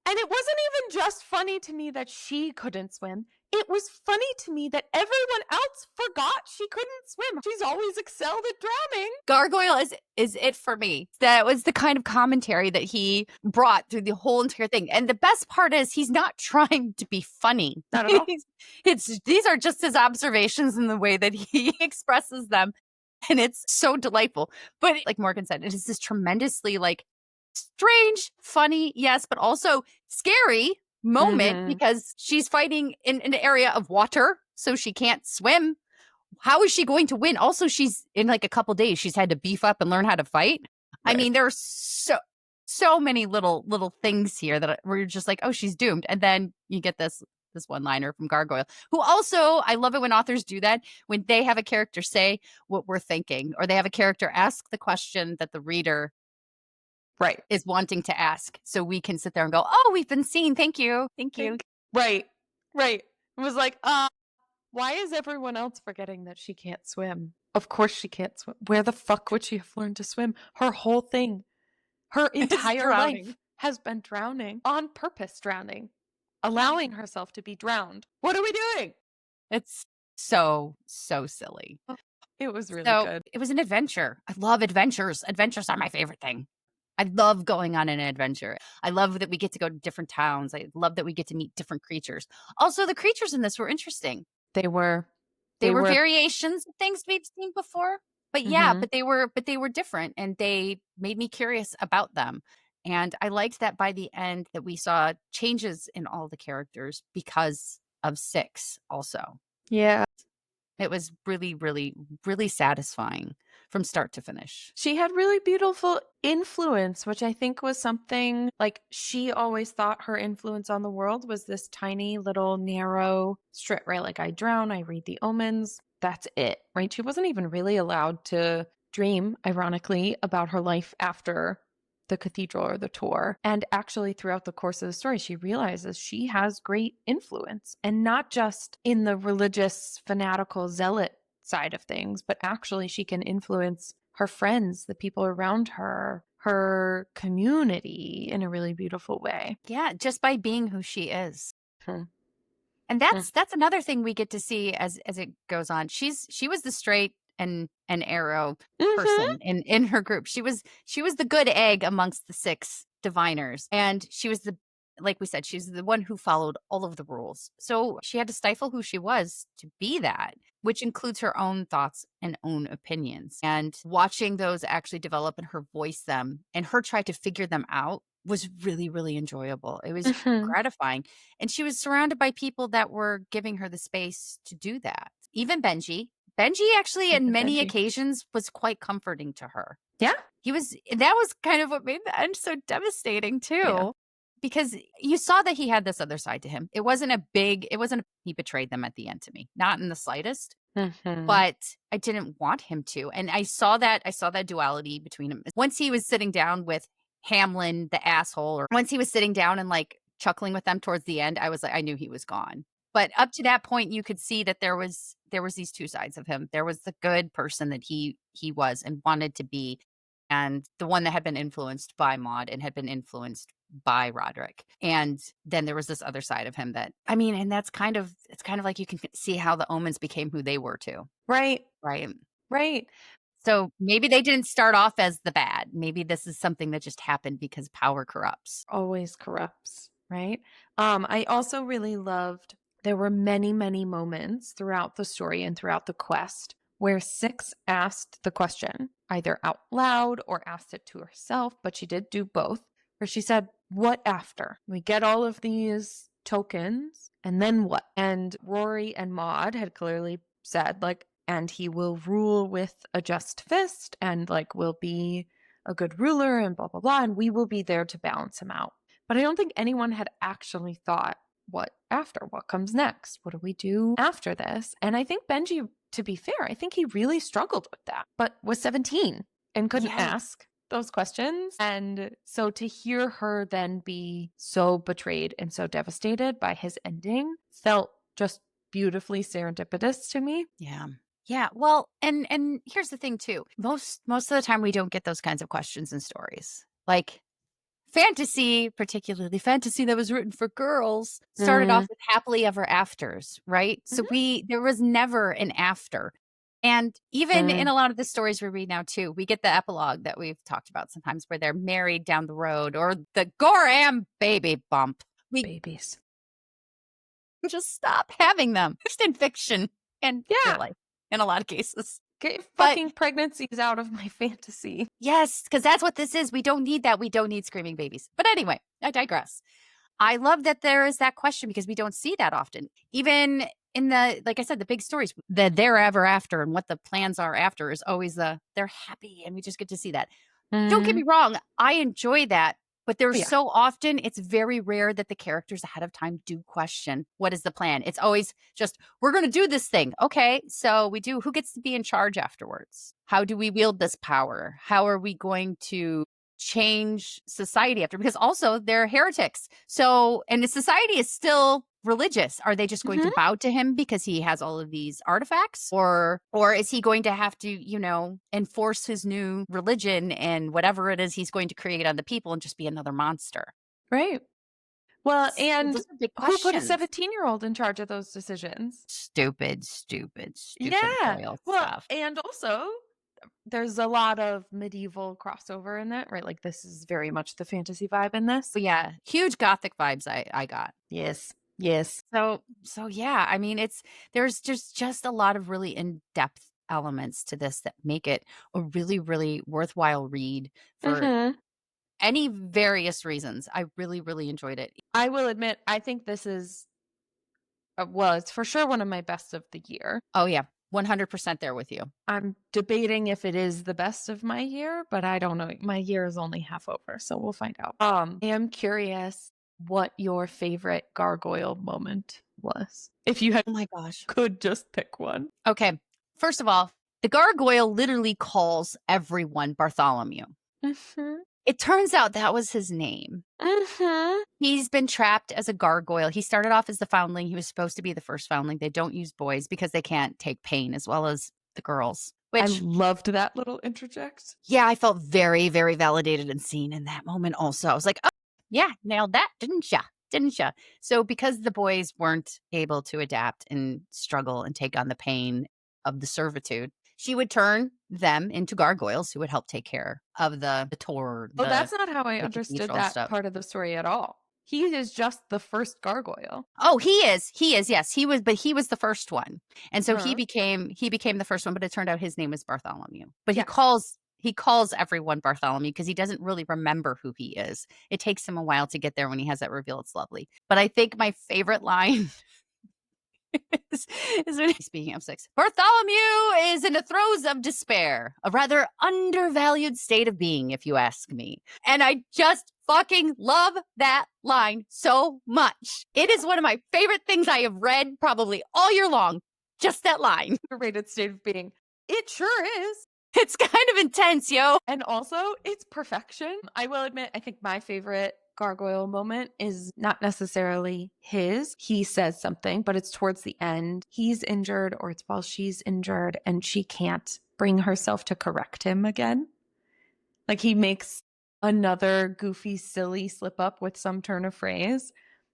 And it wasn't even just funny to me that she couldn't swim. It was funny to me that everyone else forgot she couldn't swim. She's always excelled at drowning. Gargoyle is it for me. That was the kind of commentary that he brought through the whole entire thing. And the best part is he's not trying to be funny. Not at all. It's these are just his observations in the way that he expresses them. And it's so delightful. But like Morgan said, it is this tremendously like strange, funny, yes, but also scary moment Mm-hmm. because she's fighting in an area of water, so she can't swim. How is she going to win? Also, she's in like a couple days, she's had to beef up and learn how to fight. I Right. mean, there are so many little things here that we're just like, oh, she's doomed. And then you get this one liner from Gargoyle, who also, I love it when authors do that, when they have a character say what we're thinking, or they have a character ask the question that the reader Right. is wanting to ask. So we can sit there and go, oh, we've been seen. Thank you. Thank you. Right. Right. It was like, why is everyone else forgetting that she can't swim? Of course she can't swim. Where the fuck would she have learned to swim? Her whole thing, her It's entire drowning. life has been drowning, on purpose drowning, allowing herself to be drowned. What are we doing? It's so silly. It was really So good. it was an adventure. I love adventures. Adventures are my favorite thing. I love going on an adventure. I love that we get to go to different towns. I love that we get to meet different creatures. Also, the creatures in this were interesting. They were, They they were were, variations of things we've seen before. But yeah, mm-hmm. but they were different and they made me curious about them. And I liked that by the end that we saw changes in all the characters because of Six also. Yeah. It was really, really, really satisfying from start to finish. She had really beautiful influence, which I think was something like she always thought her influence on the world was this tiny little narrow strip, right? Like I drown, I read the omens, that's it, right? She wasn't even really allowed to dream, ironically, about her life after the cathedral or the tour. And actually, throughout the course of the story, she realizes she has great influence and not just in the religious, fanatical zealot side of things, but actually she can influence her friends, the people around her, her community in a really beautiful way. Yeah, just by being who she is. Hmm. And Hmm. that's another thing we get to see as it goes on. She was the straight and arrow Mm-hmm. person in her group. She was the good egg amongst the six diviners. And she was the like we said, she's the one who followed all of the rules. So she had to stifle who she was to be that, which includes her own thoughts and own opinions. And watching those actually develop and her voice them and her try to figure them out was really, really enjoyable. It was Mm-hmm. gratifying. And she was surrounded by people that were giving her the space to do that. Even Benji. Benji actually, in Even many Benji. occasions, was quite comforting to her. Yeah. That was kind of what made the end so devastating, too. Yeah. Because you saw that he had this other side to him. It wasn't he betrayed them at the end to me, not in the slightest. but I didn't want him to. And I saw that duality between him. Once he was sitting down with Hamlin, the asshole, or once he was sitting down and like chuckling with them towards the end, I was like, I knew he was gone. But up to that point, you could see that there was these two sides of him. There was the good person that he was and wanted to be, and the one that had been influenced by Maud and had been influenced by Roderick. And then there was this other side of him that, I mean, and it's kind of like you can see how the Omens became who they were too. Right. So maybe they didn't start off as the bad. Maybe this is something that just happened because power corrupts. Always corrupts, right? I also really loved, there were many, many moments throughout the story and throughout the quest where Six asked the question, either out loud or asked it to herself, but she did do both, where she said, what after? We get all of these tokens, and then what? And Rory and Maud had clearly said, like, and he will rule with a just fist, and like will be a good ruler, and blah, blah, blah, and we will be there to balance him out. But I don't think anyone had actually thought, what after? What comes next? What do we do after this? And I think Benji, to be fair, I think he really struggled with that, but was 17 and couldn't ask those questions. And so to hear her then be so betrayed and so devastated by his ending felt just beautifully serendipitous to me. Yeah. Well, and here's the thing too. Most of the time we don't get those kinds of questions in stories. Like fantasy, particularly fantasy that was written for girls, started off with happily ever afters, right? So there was never an after. And even in a lot of the stories we read now too, we get the epilogue that we've talked about sometimes where they're married down the road, or the Goram baby bump. Babies. Just stop having them. Just in fiction and real life in a lot of cases. Get fucking pregnancies out of my fantasy. Yes, because that's what this is. We don't need that. We don't need screaming babies. But anyway, I digress. I love that there is that question because we don't see that often. Even in the, like I said, the big stories, the there ever after and what the plans are after is always they're happy and we just get to see that. Don't get me wrong. I enjoy that. But there's so often, it's very rare that the characters ahead of time do question, what is the plan? It's always just, we're going to do this thing. Okay, so we do. Who gets to be in charge afterwards? How do we wield this power? How are we going to change society after? Because also they're heretics. So, and the society is still religious. Are they just going to bow to him because he has all of these artifacts? Or is he going to have to, enforce his new religion and whatever it is he's going to create on the people and just be another monster? Right. Well, and those are big who put a questions. 17-year-old in charge of those decisions? Stupid royal stuff. And also there's a lot of medieval crossover in that, right? Like this is very much the fantasy vibe in this. But yeah, huge gothic vibes I got. Yes. So yeah, I mean, there's just a lot of really in-depth elements to this that make it a really, really worthwhile read for any various reasons. I really, really enjoyed it. I will admit, I think this is, it's for sure one of my best of the year. Oh yeah, 100% there with you. I'm debating if it is the best of my year, but I don't know. My year is only half over, so we'll find out. I am curious what your favorite gargoyle moment was. If you had, oh my gosh, could just pick one. Okay, first of all, the gargoyle literally calls everyone Bartholomew. It turns out that was his name. He's been trapped as a gargoyle. He started off as the foundling. He was supposed to be the first foundling. They don't use boys because they can't take pain as well as the girls. I loved that little interject. Yeah, I felt very, very validated and seen in that moment also. I was like, oh, yeah, nailed that, didn't ya? So because the boys weren't able to adapt and struggle and take on the pain of the servitude, she would turn them into gargoyles who would help take care of the tour. Well, that's not how I understood that part of the story at all. He is just the first gargoyle. Oh, he is, yes. He was the first one. And so he became the first one, but it turned out his name was Bartholomew. But he calls everyone Bartholomew because he doesn't really remember who he is. It takes him a while to get there when he has that reveal. It's lovely. But I think my favorite line is when he's speaking of Six. Bartholomew is in the throes of despair, a rather undervalued state of being, if you ask me. And I just fucking love that line so much. It is one of my favorite things I have read probably all year long. Just that line. Rated state of being. It sure is. It's kind of intense, yo. And also, it's perfection. I will admit, I think my favorite gargoyle moment is not necessarily his. He says something, but it's towards the end. He's injured, or it's while she's injured, and she can't bring herself to correct him again. Like, he makes another goofy, silly slip up with some turn of phrase.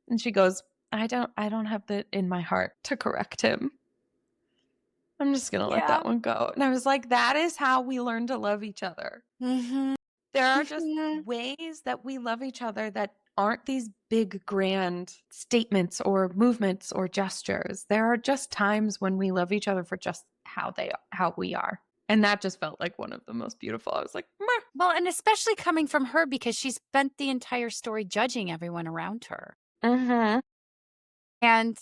And she goes, I don't have that in my heart to correct him. I'm just going to let that one go. And I was like, that is how we learn to love each other. Mm-hmm. There are just ways that we love each other that aren't these big, grand statements or movements or gestures. There are just times when we love each other for just how we are. And that just felt like one of the most beautiful. I was like, meh. Well, and especially coming from her, because she spent the entire story judging everyone around her. Mm-hmm. And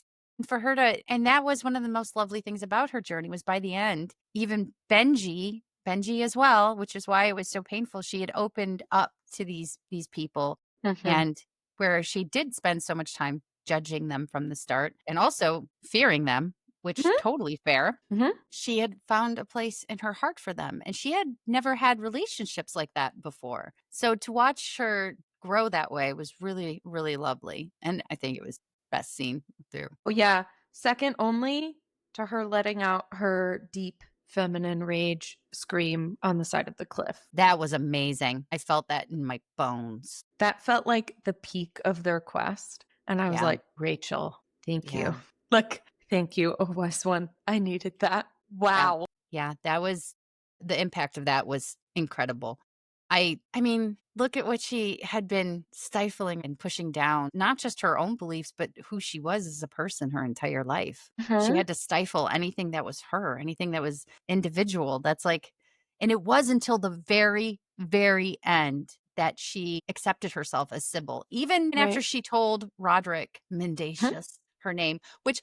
for her to, and that was one of the most lovely things about her journey, was by the end, even Benji as well, which is why it was so painful. She had opened up to these people, and where she did spend so much time judging them from the start and also fearing them, which totally fair. She had found a place in her heart for them, and she had never had relationships like that before. So to watch her grow that way was really, really lovely. And I think it was best scene through. Oh, yeah. Second only to her letting out her deep feminine rage scream on the side of the cliff. That was amazing. I felt that in my bones. That felt like the peak of their quest. And I was like, Rachel, thank you. Like, thank you, OS1. I needed that. Wow. Yeah, that was, the impact of that was incredible. I mean, look at what she had been stifling and pushing down, not just her own beliefs, but who she was as a person her entire life. She had to stifle anything that was her, anything that was individual. That's like, and it was until the very, very end that she accepted herself as Sybil, even after she told Roderick Mendacious her name, which,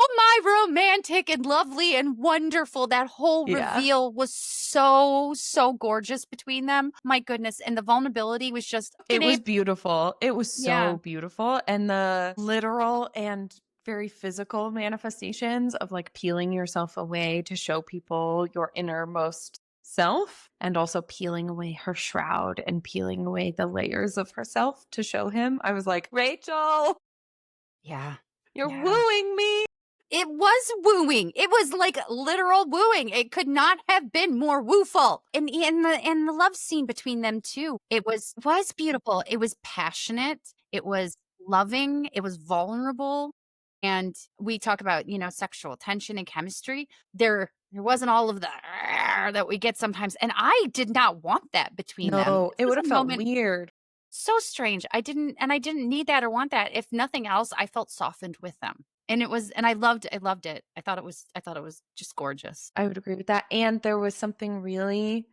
oh, my romantic and lovely and wonderful. That whole reveal was so, so gorgeous between them. My goodness. And the vulnerability was just... It was beautiful. It was so beautiful. And the literal and very physical manifestations of like peeling yourself away to show people your innermost self, and also peeling away her shroud and peeling away the layers of herself to show him. I was like, Rachel, you're wooing me. It was wooing. It was like literal wooing. It could not have been more wooful. And the love scene between them too. It was beautiful. It was passionate. It was loving. It was vulnerable. And we talk about, sexual tension and chemistry. There wasn't all of the that we get sometimes. And I did not want that between them. No, it would have felt weird. So strange. I didn't need that or want that. If nothing else, I felt softened with them. And I loved it. I thought it was just gorgeous. I would agree with that. And there was something really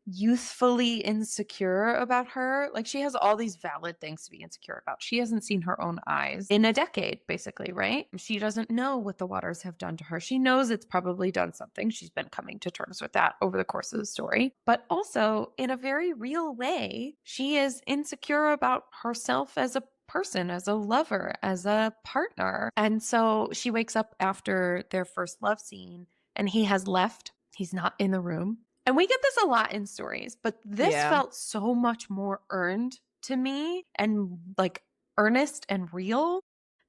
youthfully insecure about her. Like, she has all these valid things to be insecure about. She hasn't seen her own eyes in a decade, basically, right? She doesn't know what the waters have done to her. She knows it's probably done something. She's been coming to terms with that over the course of the story. But also, in a very real way, she is insecure about herself as a person, as a lover, as a partner. And so she wakes up after their first love scene and he has left. He's not in the room. And we get this a lot in stories, but this felt so much more earned to me and like earnest and real,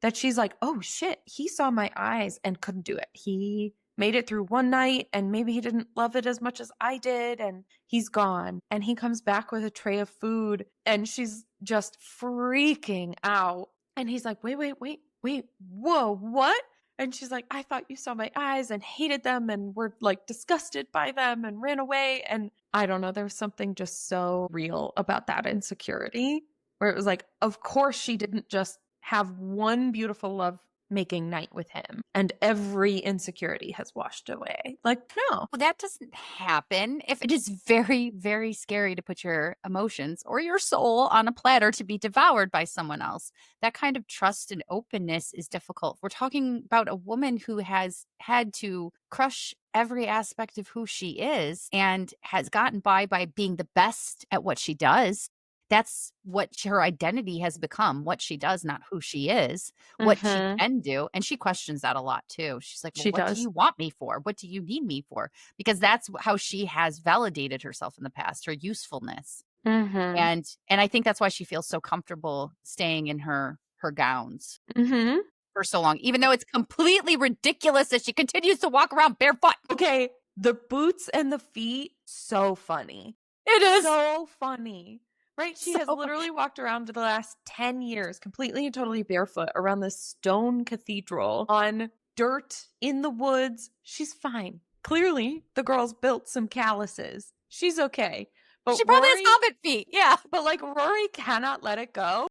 that she's like, oh shit, he saw my eyes and couldn't do it. He made it through one night and maybe he didn't love it as much as I did, and he's gone. And he comes back with a tray of food and she's just freaking out. And he's like, wait, whoa, what? And she's like, I thought you saw my eyes and hated them and were like disgusted by them and ran away. And I don't know, there was something just so real about that insecurity, where it was like, of course she didn't just have one beautiful love making night with him and every insecurity has washed away. Like, no. Well, that doesn't happen. If it is very, very scary to put your emotions or your soul on a platter to be devoured by someone else. That kind of trust and openness is difficult. We're talking about a woman who has had to crush every aspect of who she is and has gotten by being the best at what she does. that's what her identity has become, what she does, not who she is, what she Mhm. can do, and she questions that a lot too. She's like, "Well, She what do does. you want me for? What do you need me for?" Because that's how she has validated herself in the past, her usefulness. Mhm. And I think that's why she feels so comfortable staying in her gowns Mhm. for so long, even though it's completely ridiculous that she continues to walk around barefoot. Okay, the boots and the feet, so funny. It is So funny. Right? She has so literally walked around for the last 10 years completely and totally barefoot around this stone cathedral on dirt in the woods. She's fine. Clearly, the girl's built some calluses. She's okay. But she probably has Rory, hobbit feet, yeah. but like Rory cannot let it go.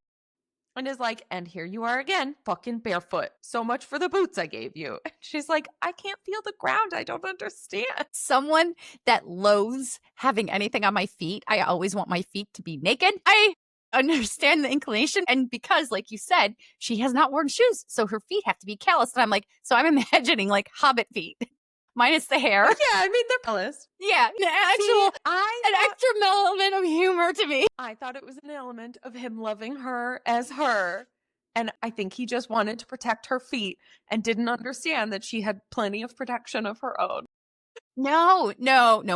And is like, and here you are again, fucking barefoot. So much for the boots I gave you. And she's like, I can't feel the ground. I don't understand. Someone that loathes having anything on my feet, I always want my feet to be naked. I understand the inclination, and because, like you said, she has not worn shoes, so her feet have to be calloused, and I'm like, so I'm imagining, like, hobbit feet, minus the hair. Well, yeah, I mean, they're jealous. Yeah, an See, extra element of humor to me. I thought it was an element of him loving her as her. And I think he just wanted to protect her feet and didn't understand that she had plenty of protection of her own. No,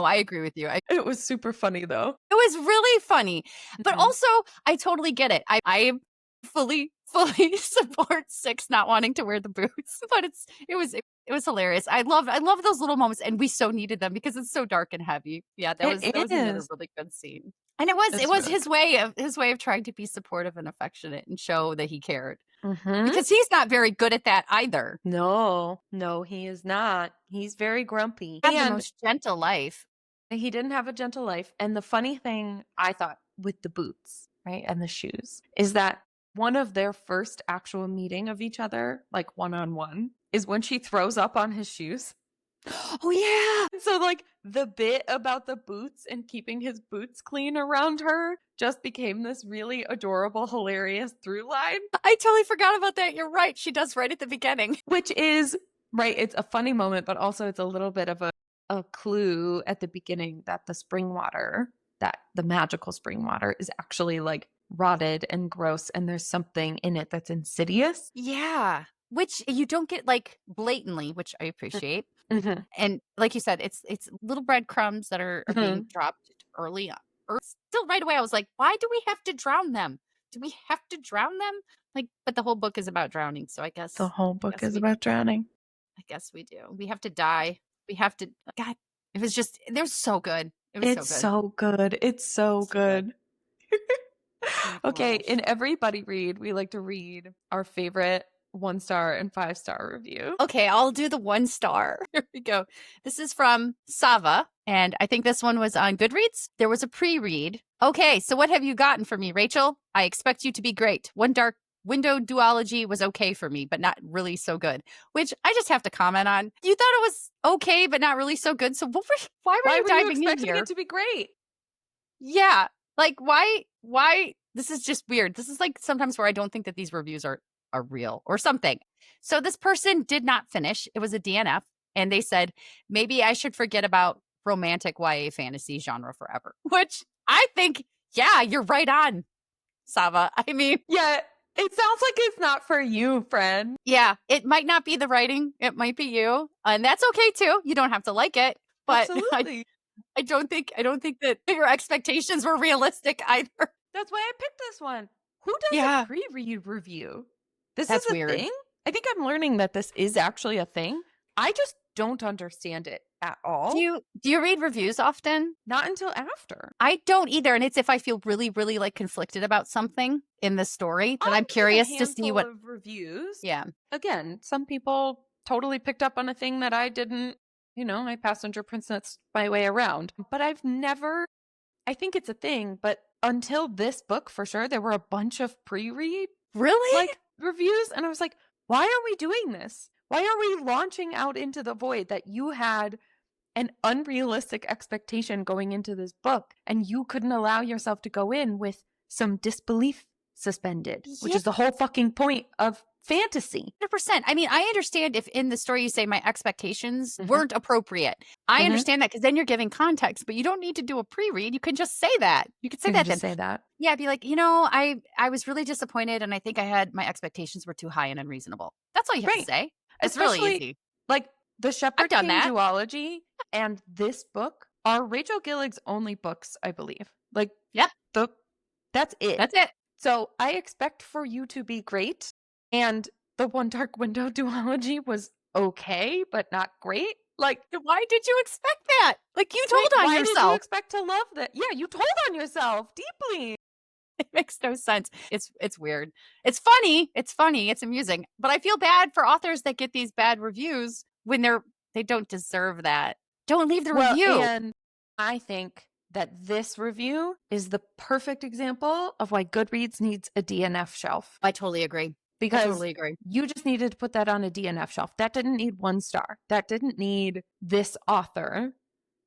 I agree with you. It was super funny though. It was really funny, but Mhm. also I totally get it. I fully support Six not wanting to wear the boots, but it was hilarious. I love those little moments, and we so needed them because it's so dark and heavy. Yeah, that was another is. really good scene. And it It's was really his way of trying to be supportive and affectionate and show that he cared. Mhm. Because he's not very good at that either. No, he is not. He's very grumpy. Have the And most gentle life. he didn't have a gentle life. And the funny thing I thought with the boots, right, and the shoes, is that one of their first actual meeting of each other, like one on one, is when she throws up on his shoes. Oh yeah. So, like, the bit about the boots and keeping his boots clean around her just became this really adorable, hilarious through line. I totally forgot about that. You're right. She does right at the beginning. Which is, right, it's a funny moment, but also it's a little bit of a clue at the beginning that the spring water, that the magical spring water, is actually like rotted and gross, and there's something in it that's insidious. Yeah. Which you don't get like blatantly, which I appreciate. Mm-hmm. And like you said, it's little breadcrumbs that are being dropped early on. Or still right away, I was like, why do we have to drown them? Do we have to drown them? Like, but the whole book is about drowning, so I guess The whole book is about drowning. I guess we do. We have to die. We have to. God, it was just. They're so good. It was It's so good. so good. It's so good. Oh, Okay, gosh. in every buddy read, we like to read our favorite 1-star and 5-star review. Okay, I'll do the 1 star. Here we go. This is from Sava, and I think this one was on Goodreads. There was a pre-read. Okay, so what have you gotten for me, Rachel? I expect you to be great. One Dark Window duology was okay for me, but not really so good. Which I just have to comment on. You thought it was okay, but not really so good. So why were you diving in here? It to be great? Yeah, like why? This is just weird. This is like sometimes where I don't think that these reviews are real or something. So this person did not finish. It was a DNF, and they said maybe I should forget about romantic YA fantasy genre forever. Which I think, yeah, you're right on, Sava. I mean, Yeah, it sounds like it's not for you, friend. yeah, it might not be the writing. It might be you, and that's okay too. You don't have to like it, but Absolutely. I don't think that your expectations were realistic either. That's why I picked this one. Who does a pre-read review? This That's is a weird. thing? I think I'm learning that this is actually a thing. I just don't understand it at all. Do you read reviews often? Not until after. I don't either, and it's if I feel really, really like conflicted about something in the story that I'm curious to see what of reviews. Yeah. Again, some people totally picked up on a thing that I didn't. You know, I passenger princess my way around. But I've never. I think it's a thing, but until this book, for sure, there were a bunch of pre-read Really? reviews, and I was like, why are we doing this? Why are we launching out into the void that you had an unrealistic expectation going into this book, and you couldn't allow yourself to go in with some disbelief suspended, which is the whole fucking point of fantasy. 100%. I mean, I understand if in the story you say my expectations weren't appropriate. I understand that because then you're giving context, but you don't need to do a pre-read. You can just say that. You could say that then. Say that. Yeah, be like, I was really disappointed and I think my expectations were too high and unreasonable. That's all you have to say. It's really easy. Like the Shepherd done King that. duology and this book are Rachel Gillig's only books, I believe. Like, yep. That's it. That's it. So I expect for you to be great. And the One Dark Window duology was okay, but not great. Like, why did you expect that? Like, you told on yourself. Why did you expect to love that? Yeah, you told on yourself deeply. It makes no sense. It's weird. It's funny. It's funny. It's amusing. But I feel bad for authors that get these bad reviews when they don't deserve that. Don't leave the review. And I think that this review is the perfect example of why Goodreads needs a DNF shelf. I totally agree. Because you just needed to put that on a DNF shelf. That didn't need 1 star. That didn't need this author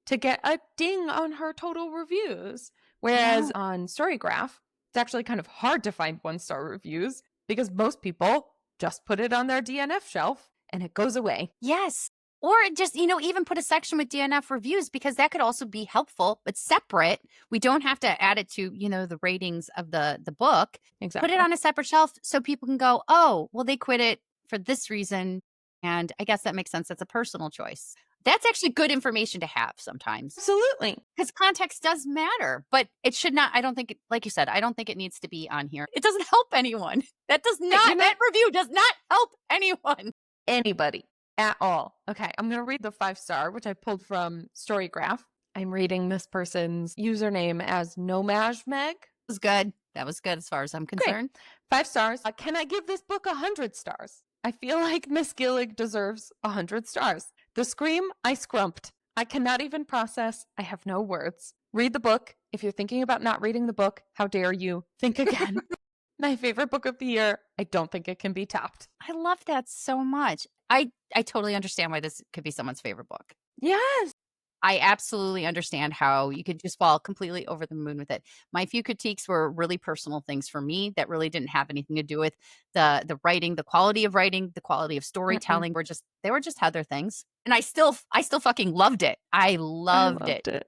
to get a ding on her total reviews. Whereas on Storygraph, it's actually kind of hard to find 1-star reviews because most people just put it on their DNF shelf and it goes away. Yes. Or just, even put a section with DNF reviews because that could also be helpful, but separate. We don't have to add it to, the ratings of the book. Exactly. Put it on a separate shelf so people can go, oh, well, they quit it for this reason. And I guess that makes sense. That's a personal choice. That's actually good information to have sometimes. Absolutely. Because context does matter, but it should not, I don't think, like you said, I don't think it needs to be on here. It doesn't help anyone. That review does not help anyone. Anybody. At all. Okay, I'm going to read the 5-star, which I pulled from Storygraph. I'm reading this person's username as Nomajmeg. That was good as far as I'm concerned. Great. 5 stars. Can I give this book 100 stars? I feel like Miss Gillig deserves 100 stars. The scream, I scrumped. I cannot even process. I have no words. Read the book. If you're thinking about not reading the book, how dare you? Think again. My favorite book of the year. I don't think it can be topped. I love that so much. I totally understand why this could be someone's favorite book. Yes. I absolutely understand how you could just fall completely over the moon with it. My few critiques were really personal things for me that really didn't have anything to do with the writing, the quality of writing, the quality of storytelling. They were just Heather things. And I still fucking loved it. I loved it.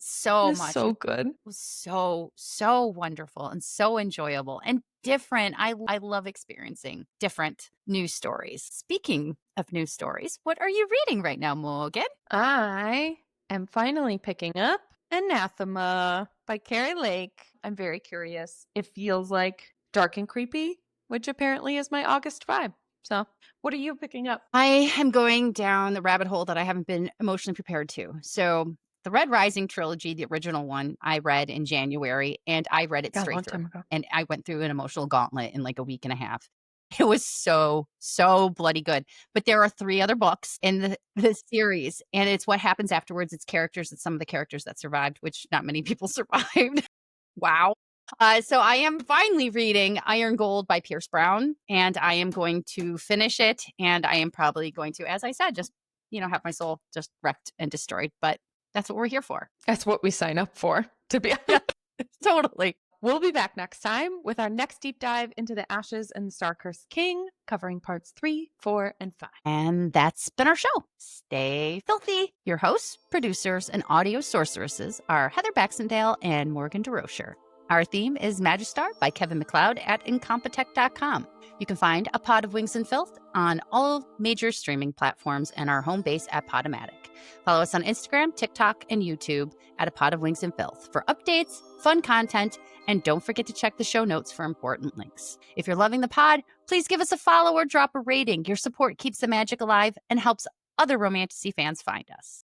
So much. So good. It was so wonderful and so enjoyable and different. I love experiencing different news stories. Speaking of news stories, what are you reading right now, Morgan? I am finally picking up Anathema by Carrie Lake. I'm very curious. It feels like dark and creepy, which apparently is my August vibe. So what are you picking up? I am going down the rabbit hole that I haven't been emotionally prepared to. So the Red Rising trilogy, the original one, I read in January, and I read it straight through. And I went through an emotional gauntlet in like a week and a half. It was so bloody good. But there are 3 other books in the series, and it's what happens afterwards. It's characters. It's some of the characters that survived, which not many people survived. Wow. So I am finally reading Iron Gold by Pierce Brown, and I am going to finish it. And I am probably going to, as I said, just, have my soul just wrecked and destroyed. But that's what we're here for. That's what we sign up for, to be honest. Totally. We'll be back next time with our next deep dive into the Ashes and the Star-Cursed King, covering parts 3, 4, and 5. And that's been our show. Stay filthy. Your hosts, producers, and audio sorceresses are Heather Baxendale and Morgan DeRocher. Our theme is Magistar by Kevin MacLeod at Incompetech.com. You can find A Pod of Wings and Filth on all major streaming platforms and our home base at Podomatic. Follow us on Instagram, TikTok, and YouTube at A Pod of Wings and Filth for updates, fun content, and don't forget to check the show notes for important links. If you're loving the pod, please give us a follow or drop a rating. Your support keeps the magic alive and helps other Romantasy fans find us.